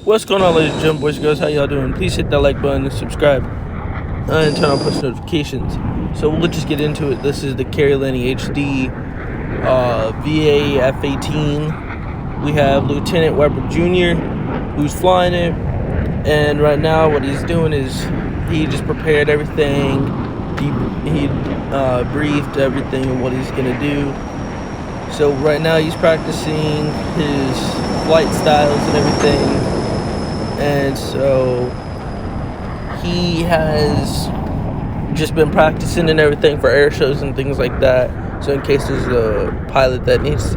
What's going on, ladies and gentlemen, boys and girls? How y'all doing? Please hit that like button and subscribe and turn on push notifications. So we'll just get into it. This is the CLHD VAF F-18. We have Lieutenant Weber Jr., who's flying it, and right now what he's doing is he just prepared everything. He briefed everything and what he's gonna do. So right now he's practicing his flight styles and everything. And so he has just been practicing and everything for air shows and things like that. So in case there's a pilot that needs,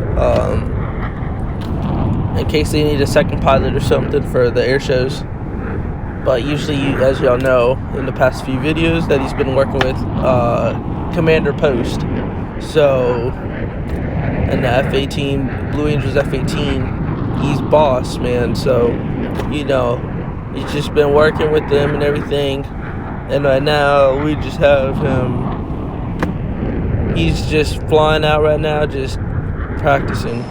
in case they need a second pilot or something for the air shows. But usually, as y'all know, in the past few videos that he's been working with Commander Post. So, and the F-18, Blue Angels F-18, he's boss, man. So, you know, he's just been working with them and everything, and right now we just have him, he's just flying out right now, just practicing.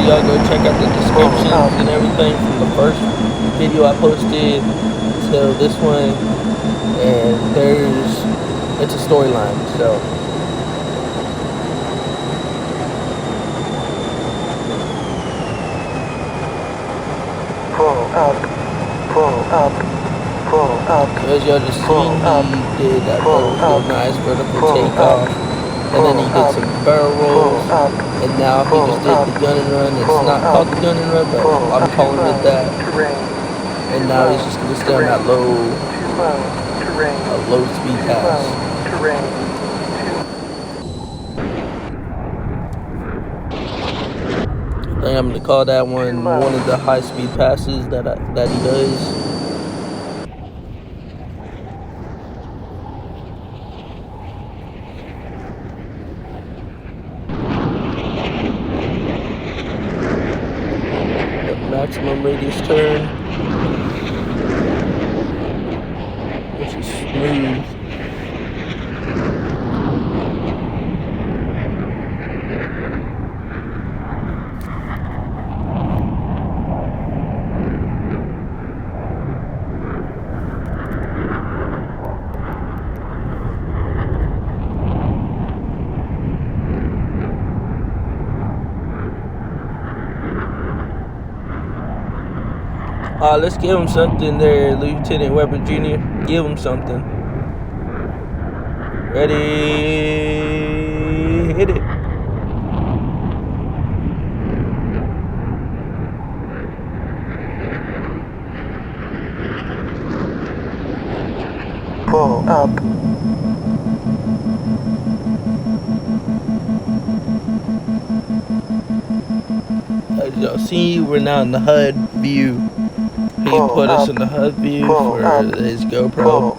Y'all go check out the descriptions and everything from the first video I posted to this one, and it's a storyline. So pull up. As y'all just seen, he did that vertical, nice vertical takeoff. And then he did some barrel rolls, and now he just did the gun and run. It's not called the gun and run, but I'm calling it that. And now he's just going to stay on that low speed pass. I think I'm going to call that one of the high speed passes that he does. Maximum radius turn, which is smooth. Let's give him something there, Lieutenant Weber Jr. Give him something. Ready, hit it. Pull up. As y'all see, we're now in the HUD view. He put us in the HUD view for his GoPro.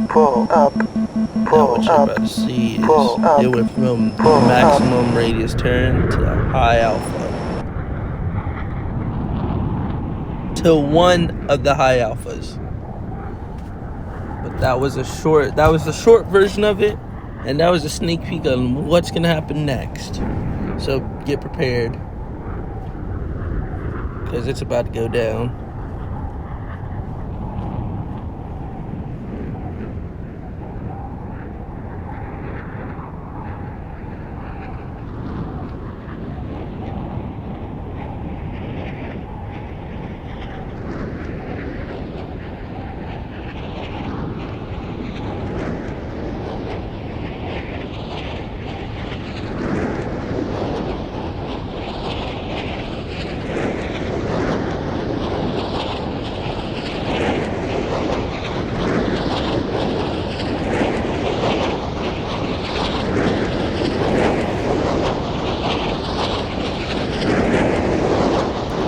Pull up. Now what you're about to see is it went from maximum radius turn to high alpha. To one of the high alphas. But that was the short version of it, and that was a sneak peek on what's gonna happen next. So get prepared, because it's about to go down.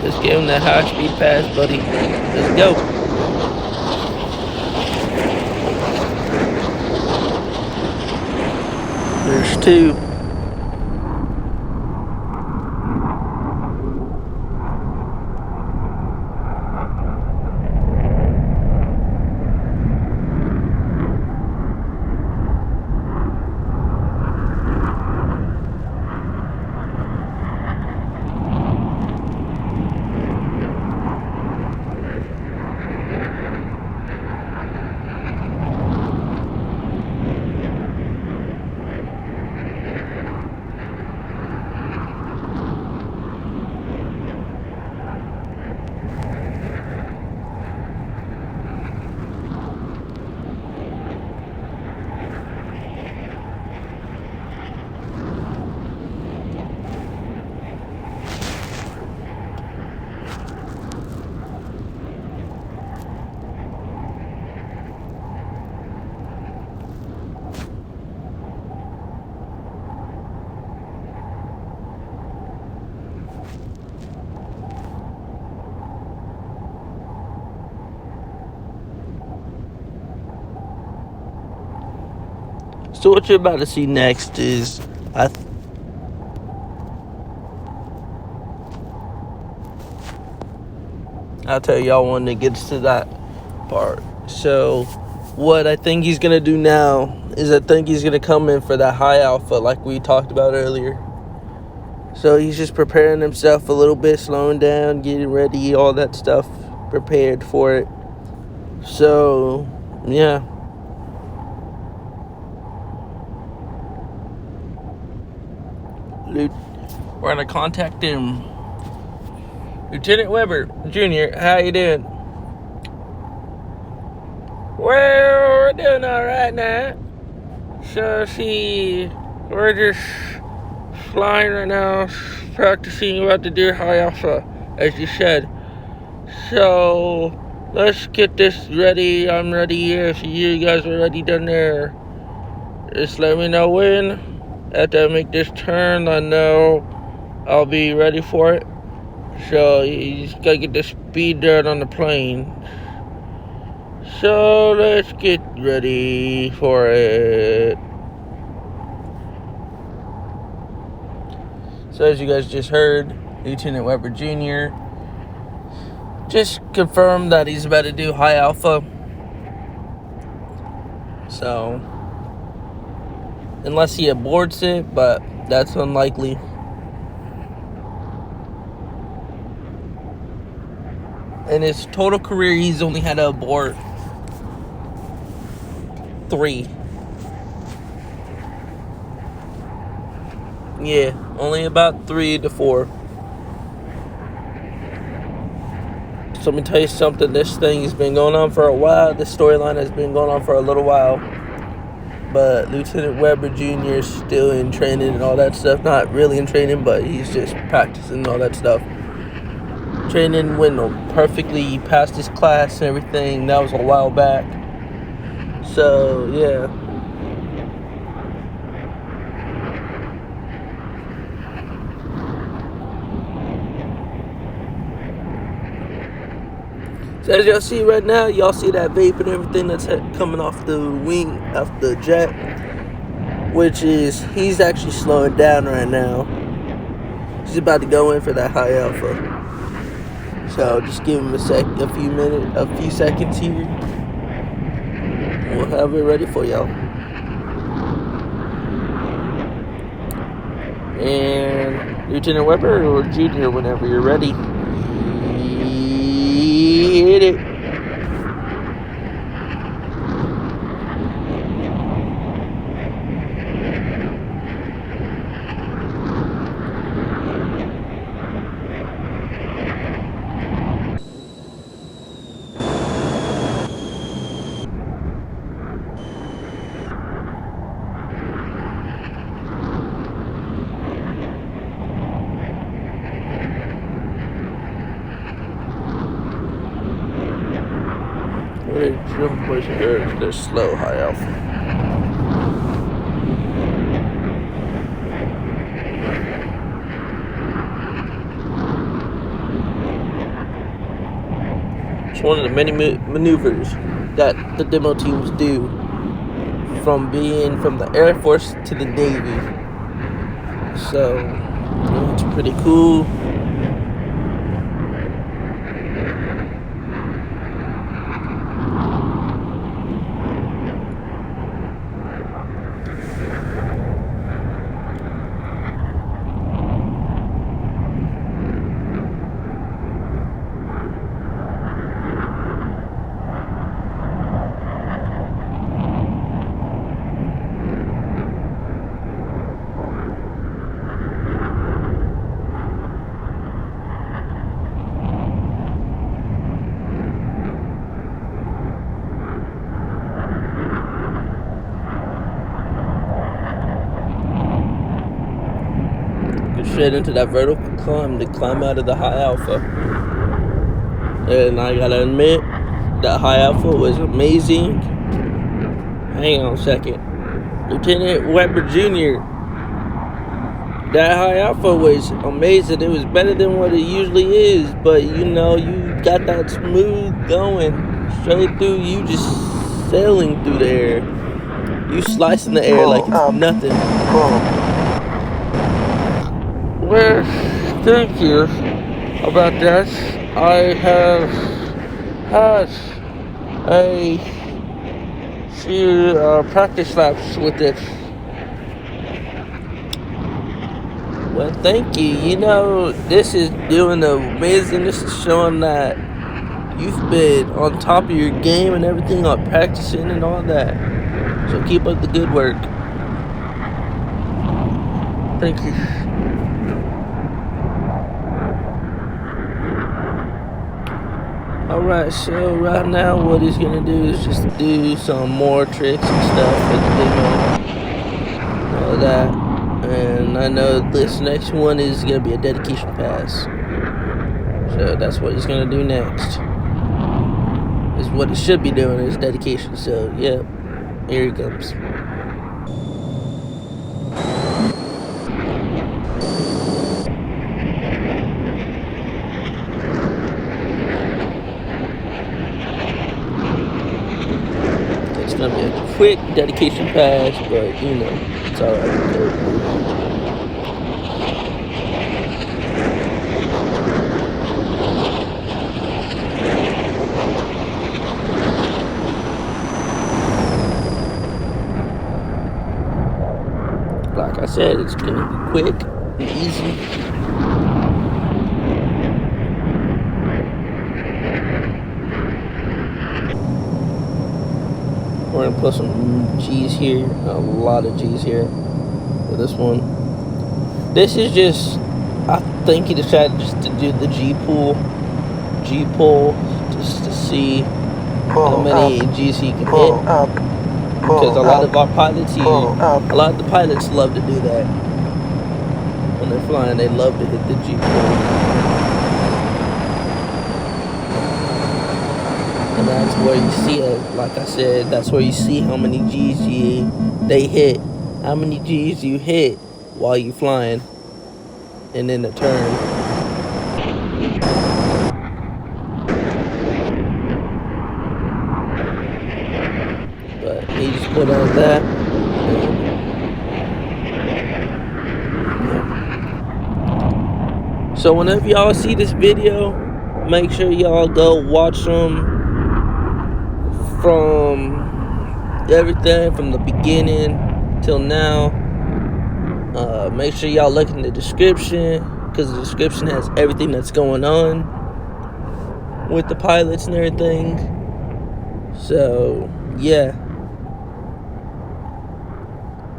Let's give him that high speed pass, buddy. Let's go. There's two. So what you're about to see next is I'll tell y'all when it gets to that part. So what I think he's gonna do now is I think he's gonna come in for that high alpha like we talked about earlier. So he's just preparing himself a little bit, slowing down, getting ready, all that stuff, prepared for it. So yeah. We're gonna contact him. Lieutenant Weber Jr., how you doing? Well, we're doing alright now. So see, we're just flying right now, practicing about to do high alpha, as you said. So let's get this ready. I'm ready here. If you guys are ready down there, just let me know when. After I make this turn, I know I'll be ready for it. So you just gotta get the speed down on the plane. So let's get ready for it. So as you guys just heard, Lieutenant Weber Jr. just confirmed that he's about to do high alpha. So unless he aborts it, but that's unlikely. In his total career, he's only had to abort 3. Yeah, only about 3 to 4. So let me tell you something. This thing has been going on for a while. This storyline has been going on for a little while. But Lieutenant Weber Jr. is still in training and all that stuff. Not really in training, but he's just practicing and all that stuff. Training went perfectly. He passed his class and everything. That was a while back. So, yeah. So as y'all see right now, y'all see that vape and everything that's coming off the wing, off the jet. Which is, he's actually slowing down right now. He's about to go in for that high alpha. So just give him a few seconds here. We'll have it ready for y'all. And Lieutenant Weber or Junior, whenever you're ready, hit it. They're slow high alpha. It's one of the many maneuvers that the demo teams do from being from the Air Force to the Navy. So it's pretty cool. Straight into that vertical climb to climb out of the high alpha. And I gotta admit, that high alpha was amazing. Hang on a second. Lieutenant Weber Jr., that high alpha was amazing. It was better than what it usually is, but you know, you got that smooth going straight through, you just sailing through the air. You slice in the air like it's nothing. Pull. Well, thank you about that. I have had a few practice laps with it. Well, thank you. You know, this is doing amazing. This is showing that you've been on top of your game and everything, on practicing and all that. So keep up the good work. Thank you. Alright, so right now what he's gonna do is just do some more tricks and stuff with the demo. All that. And I know this next one is gonna be a dedication pass. So that's what he's gonna do next. Is what he should be doing is dedication. So yeah, here he comes. It's gonna be a quick dedication pass, but you know, it's alright. Like I said, it's gonna be quick and easy. We're gonna put some G's here, a lot of G's here for this one. This is just, I think he decided just to do the G pull, just to see how many G's he can hit. Because a lot of our pilots, a lot of the pilots love to do that. When they're flying, they love to hit the G pull. And that's where you see it, like I said, that's where you see how many G's they hit. How many G's you hit while you flying and in the turn. But he just put on that. So whenever y'all see this video, make sure y'all go watch them from everything from the beginning till now. Make sure y'all look in the description, because the description has everything that's going on with the pilots and everything. So yeah,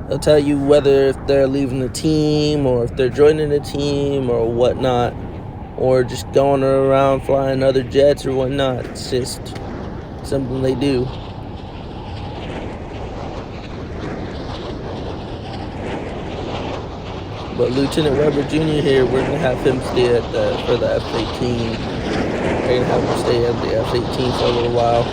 they'll tell you whether if they're leaving the team or if they're joining the team or whatnot, or just going around flying other jets or whatnot. It's just something they do. But Lieutenant Weber Jr. here, we're gonna have him stay for the F-18. We're gonna have him stay at the F-18 for a little while.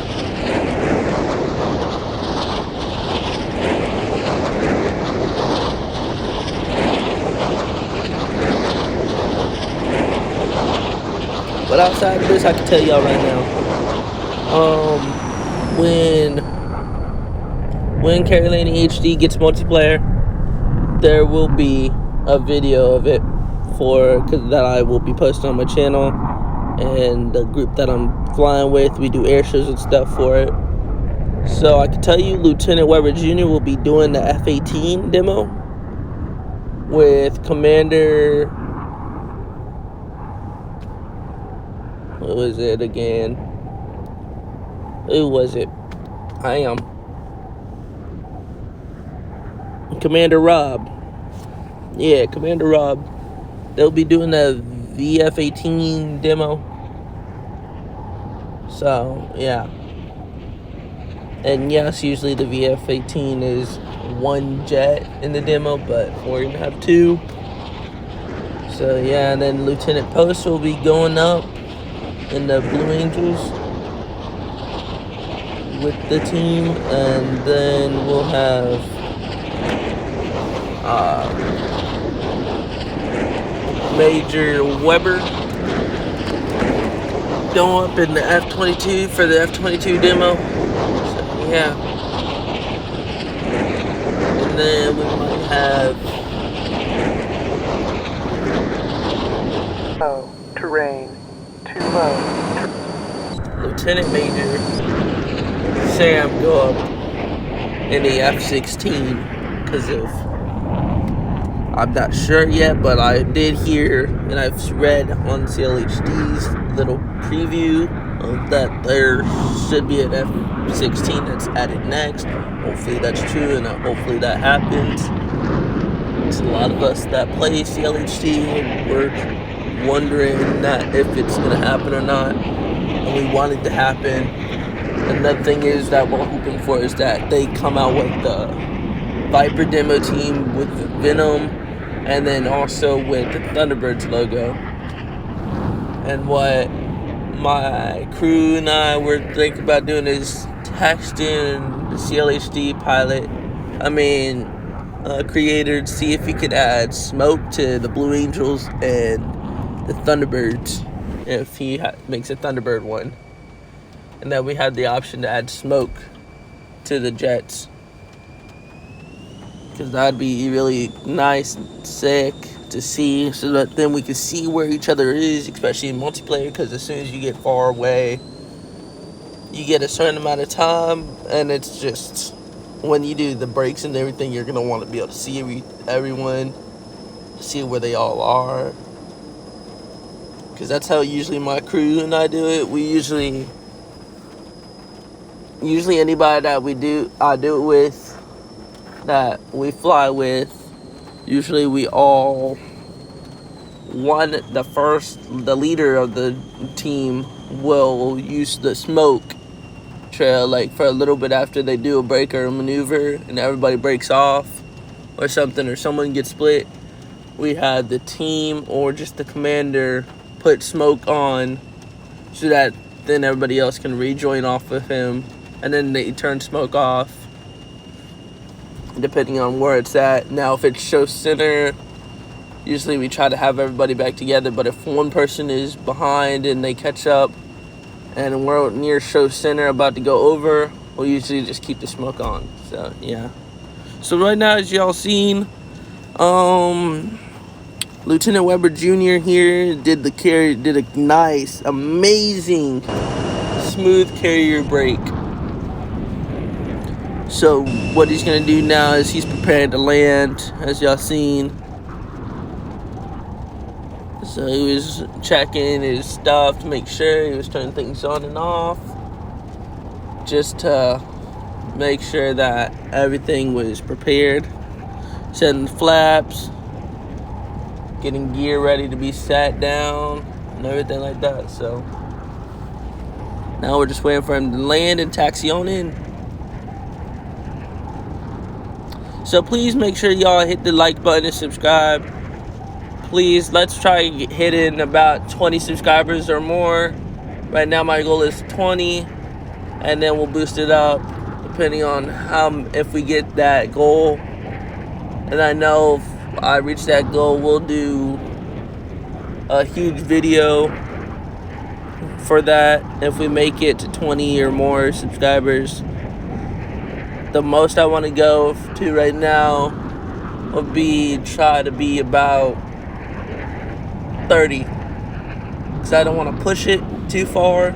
But outside of this, I can tell y'all right now, when Carolina HD gets multiplayer, there will be a video of it that I will be posting on my channel, and the group that I'm flying with, we do air shows and stuff for it. So I can tell you, Lieutenant Weber Jr. will be doing the F-18 demo with Commander. What was it again? Who was it? I am Commander Rob. Yeah, Commander Rob. They'll be doing the VF-18 demo. So yeah. And yes, usually the VF-18 is one jet in the demo, but we're gonna have two. So yeah, and then Lieutenant Post will be going up in the Blue Angels with the team, and then we'll have Major Weber going up in the F-22 for the F-22 demo. So yeah. And then we might have terrain, too low. Lieutenant Major Sam go up in the F-16 because of, I'm not sure yet, but I did hear and I've read on CLHD's little preview that there should be an F-16 that's added next. Hopefully that's true, and hopefully that happens. It's a lot of us that play CLHD, we're wondering that if it's going to happen or not, and we want it to happen. Another thing is that we're hoping for is that they come out with the Viper demo team with the Venom, and then also with the Thunderbirds logo. And what my crew and I were thinking about doing is texting the CLHD creator, to see if he could add smoke to the Blue Angels and the Thunderbirds if he makes a Thunderbird one. And that we had the option to add smoke to the jets, because that'd be really nice and sick to see, so that then we can see where each other is, especially in multiplayer, because as soon as you get far away, you get a certain amount of time, and it's just, when you do the breaks and everything, you're going to want to be able to see everyone, see where they all are, because that's how usually my crew and I do it. We usually anybody that I do it with, that we fly with, usually we all the leader of the team will use the smoke trail like for a little bit after they do a break or a maneuver, and everybody breaks off or something, or someone gets split. We had the team or just the commander put smoke on, so that then everybody else can rejoin off of him, and then they turn smoke off depending on where it's at. Now if it's show center, usually we try to have everybody back together, but if one person is behind and they catch up and we're near show center about to go over, we'll usually just keep the smoke on. So yeah, so right now, as y'all seen, Lieutenant Weber Jr. here did a nice, amazing, smooth carrier break. So what he's gonna do now is he's preparing to land, as y'all seen. So he was checking his stuff to make sure he was turning things on and off, just to make sure that everything was prepared. Setting flaps, getting gear ready to be sat down, and everything like that. So now we're just waiting for him to land and taxi on in. So please make sure y'all hit the like button and subscribe. Please, let's try hitting about 20 subscribers or more. Right now my goal is 20, and then we'll boost it up depending on if we get that goal. And I know if I reach that goal, we'll do a huge video for that if we make it to 20 or more subscribers. The most I want to go to right now would be try to be about 30, because I don't want to push it too far.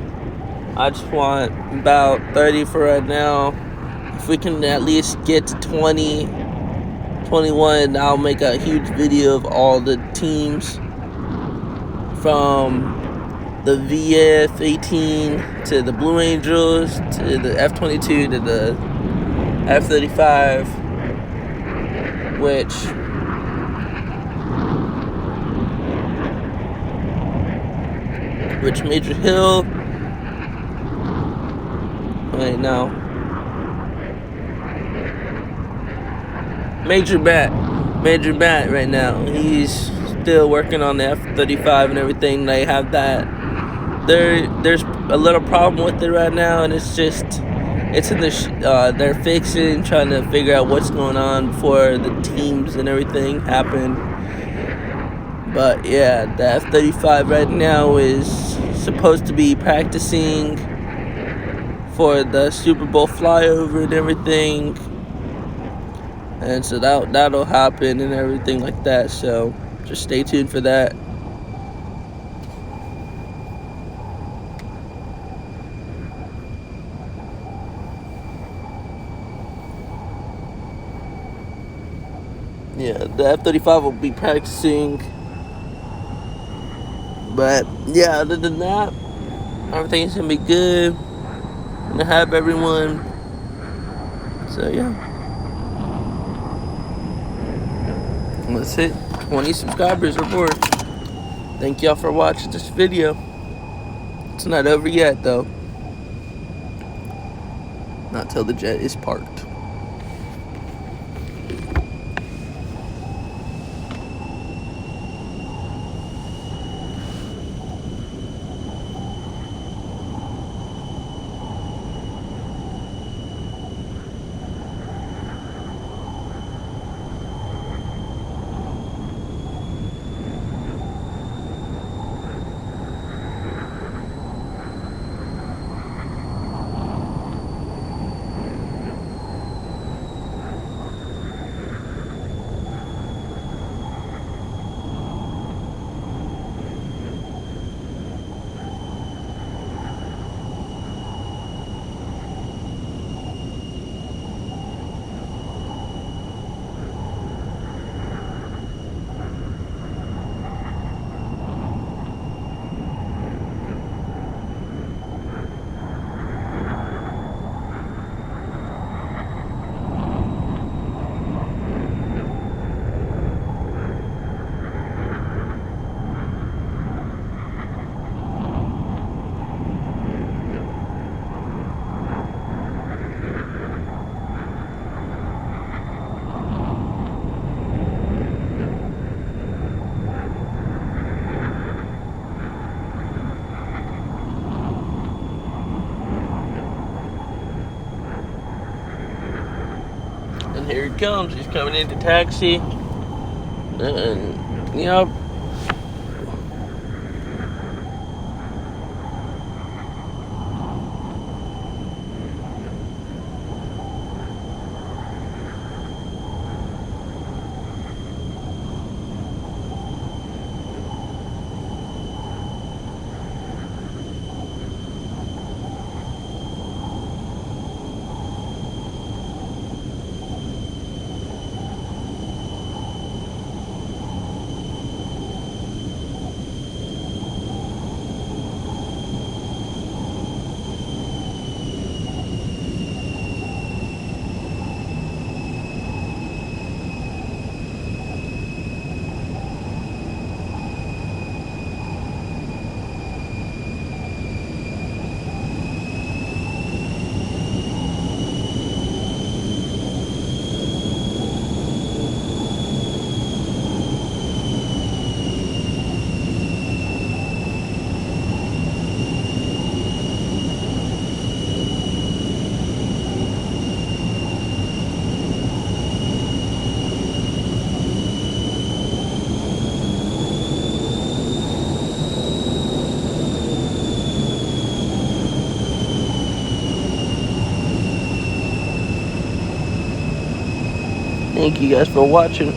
I just want about 30 for right now. If we can at least get to 20, 21, I'll make a huge video of all the teams, from the VAF 18 to the Blue Angels to the F-22 to the F-35, which Major Hill, wait, no, Major Bat right now, he's still working on the F-35 and everything. They have that, there's a little problem with it right now, and it's in the they're fixing, trying to figure out what's going on before the teams and everything happen. But yeah, the F-35 right now is supposed to be practicing for the Super Bowl flyover and everything. and so that'll happen and everything like that. So just stay tuned for that. Yeah, the F-35 will be practicing. But yeah, other than that, everything's gonna be good. I'm gonna have everyone. So yeah, let's hit 20 subscribers or more. Thank y'all for watching this video. It's not over yet though. Not till the jet is parked. And here he comes. He's coming into taxi. And yep. Thank you guys for watching.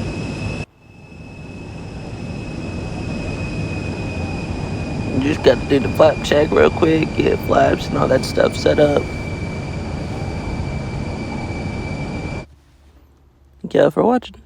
You just got to do the flap check real quick, get flaps and all that stuff set up. Thank y'all for watching.